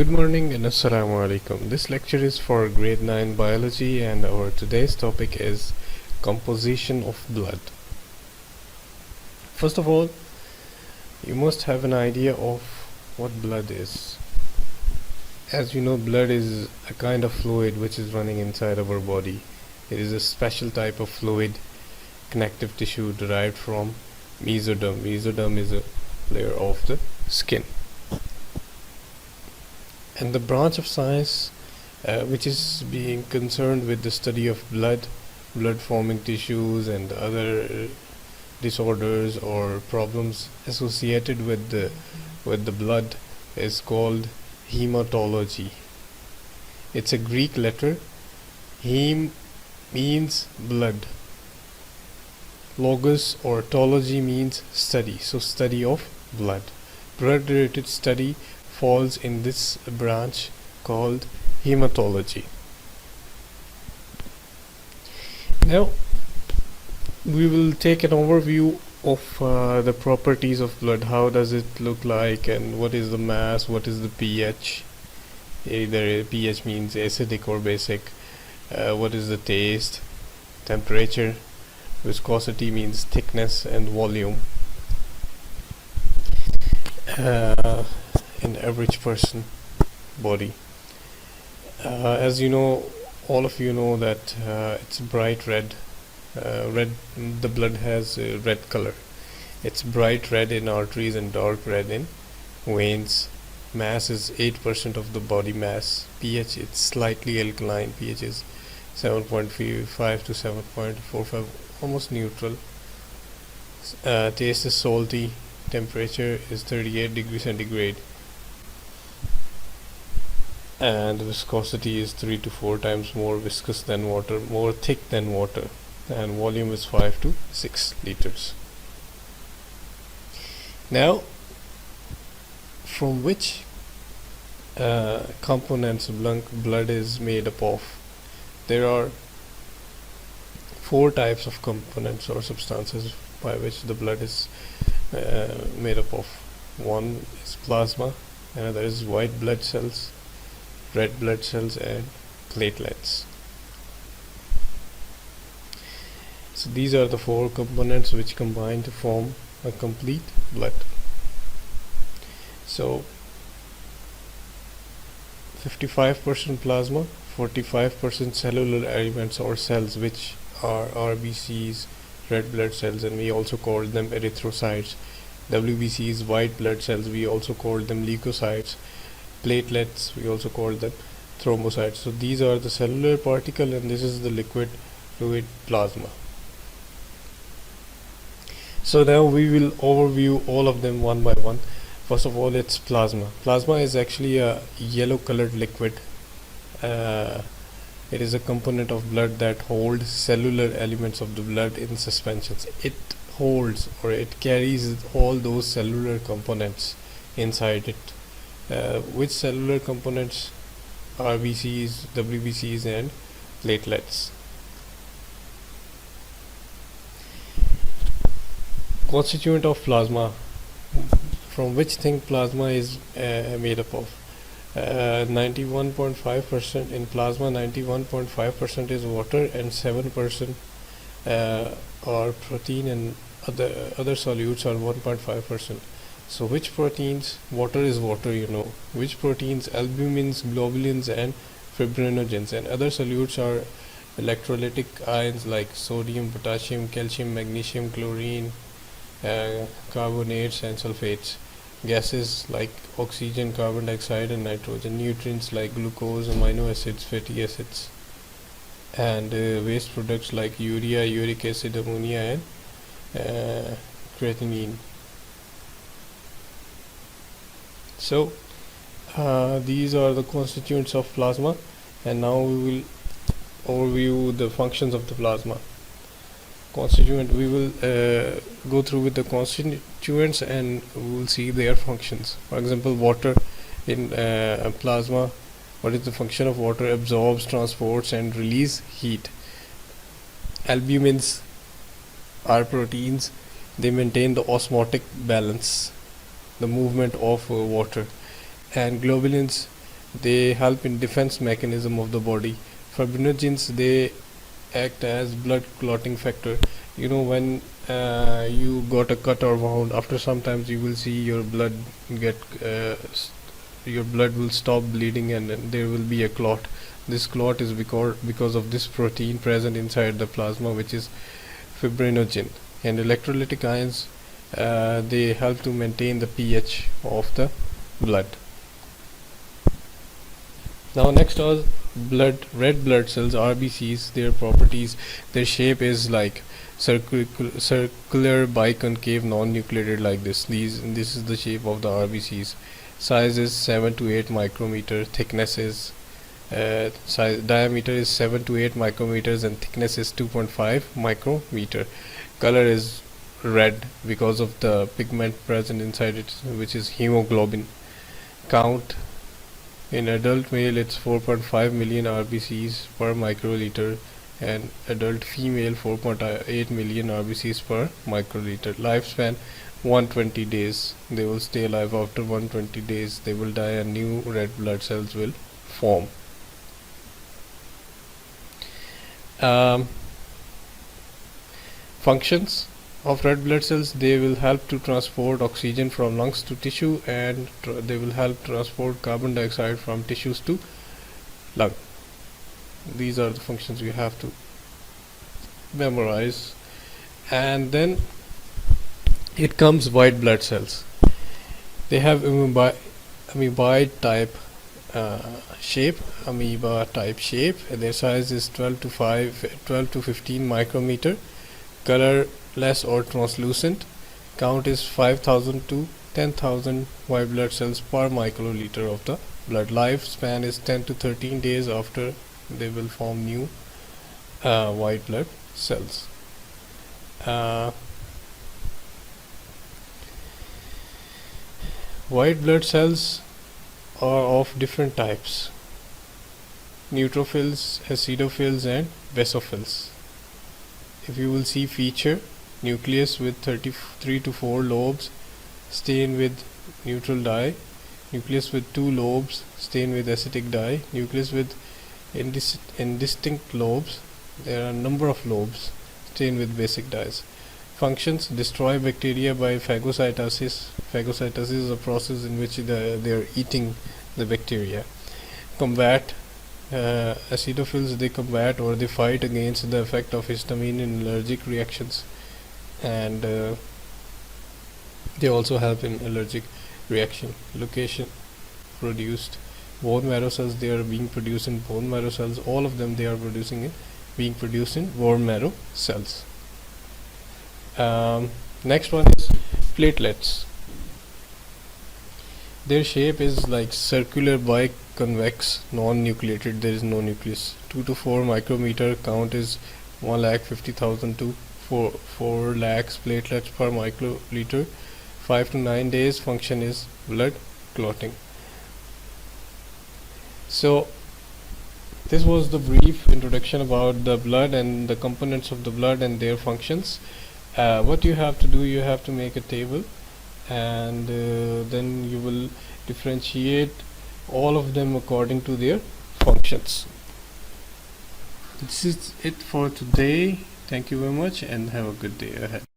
Good morning and assalamu alaikum. This lecture is for grade 9 biology and our today's topic is composition of blood. First of all, you must have an idea of what blood is. As you know, blood is a kind of fluid which is running inside our body. It is a special type of fluid, connective tissue derived from mesoderm. Mesoderm is a layer of the skin. And the branch of science which is being concerned with the study of blood forming tissues and other disorders or problems associated with the blood is called hematology. It's a Greek letter. Hem means blood. Logos or tology means study, so study of blood. Blood related study falls in this branch called hematology. Now we will take an overview of the properties of blood. How does it look like, and what is the mass, what is the pH? Either pH means acidic or basic. What is the taste, temperature, viscosity means thickness, and volume. In average person body. As you know, all of you know that it's bright red. The blood has a red color. It's bright red in arteries and dark red in veins. Mass is 8% of the body mass. pH, it's slightly alkaline. pH is 7.5 to 7.45, almost neutral. Taste is salty. Temperature is 38 degrees centigrade. And viscosity is 3 to 4 times more viscous than water, more thick than water, and volume is 5 to 6 liters. Now, from which components blood is made up of? There are 4 types of components or substances by which the blood is made up of. One is plasma, another is white blood cells, red blood cells, and platelets. So these are the 4 components which combine to form a complete blood. So 55% plasma, 45% cellular elements or cells, which are RBCs, red blood cells, and we also call them erythrocytes. WBCs, white blood cells, we also call them leukocytes. Platelets, we also call them thrombocytes. So these are the cellular particle, and this is the liquid fluid plasma. So now we will overview all of them one by one. First of all, it's plasma. Plasma is actually a yellow colored liquid. It is a component of blood that holds cellular elements of the blood in suspensions. It holds, or it carries, all those cellular components inside it. Which cellular components? RBCs, WBCs, and platelets. Constituent of plasma. From which thing plasma is made up of? 91.5% in plasma. 91.5% is water, and 7% are protein, and other solutes are 1.5%. So which proteins? Water is water, you know. Which proteins? Albumins, globulins, and fibrinogens. And other solutes are electrolytic ions like sodium, potassium, calcium, magnesium, chlorine, carbonates, and sulfates. Gases like oxygen, carbon dioxide, and nitrogen. Nutrients like glucose, amino acids, fatty acids. And waste products like urea, uric acid, ammonia, and creatinine. So these are the constituents of plasma, and now we will overview the functions of the plasma. Constituent, we will go through with the constituents and we will see their functions. For example, water in plasma. What is the function of water? Absorbs, transports, and release heat. Albumins are proteins. They maintain the osmotic balance, the movement of water. And globulins They help in defense mechanism of the body. Fibrinogens, they act as blood clotting factor. When you got a cut or wound, after sometimes you will see your blood get your blood will stop bleeding, and then there will be a clot. This clot is because of this protein present inside the plasma, which is fibrinogen. And electrolytic ions, they help to maintain the pH of the blood. Now next are red blood cells, RBCs. Their properties, their shape is like circular biconcave non-nucleated, like this. This is the shape of the RBCs. Size is 7 to 8 micrometer. Thickness is diameter is 7 to 8 micrometers, and thickness is 2.5 micrometer. Color is red because of the pigment present inside it, which is hemoglobin. Count: in adult male it's 4.5 million RBCs per microliter, and adult female 4.8 million RBCs per microliter. Lifespan 120 days. They will stay alive. After 120 days they will die and new red blood cells will form. Functions of red blood cells: they will help to transport oxygen from lungs to tissue, and they will help transport carbon dioxide from tissues to lung. These are the functions you have to memorize. And then it comes white blood cells. They have amoeboid type shape, amoeba type shape. Their size is 12 to 15 micrometer. Colorless or translucent. Count is 5,000 to 10,000 white blood cells per microliter of the blood. Lifespan is 10 to 13 days. After they will form new white blood cells. White blood cells are of different types: neutrophils, acidophils, and basophils. If you will see feature: nucleus with 33 to 4 lobes stained with neutral dye, nucleus with 2 lobes stained with acetic dye, nucleus with indistinct lobes. There are a number of lobes stained with basic dyes. Functions: destroy bacteria by phagocytosis. Phagocytosis is a process in which they are eating the bacteria. Combat: acidophils, they combat or they fight against the effect of histamine in allergic reactions, and they also help in allergic reaction. Location: produced. Bone marrow cells, they are being produced in bone marrow cells. All of them, they are being produced in bone marrow cells. Next one is platelets. Their shape is like circular biconvex non-nucleated. There is no nucleus. 2 to 4 micrometer. Count is 1,50,000 to 4 lakhs platelets per microliter. 5 to 9 days. Function is blood clotting. So this was the brief introduction about the blood and the components of the blood and their functions. What you have to do, you have to make a table, and then you will differentiate all of them according to their functions. This is it for today. Thank you very much and have a good day ahead.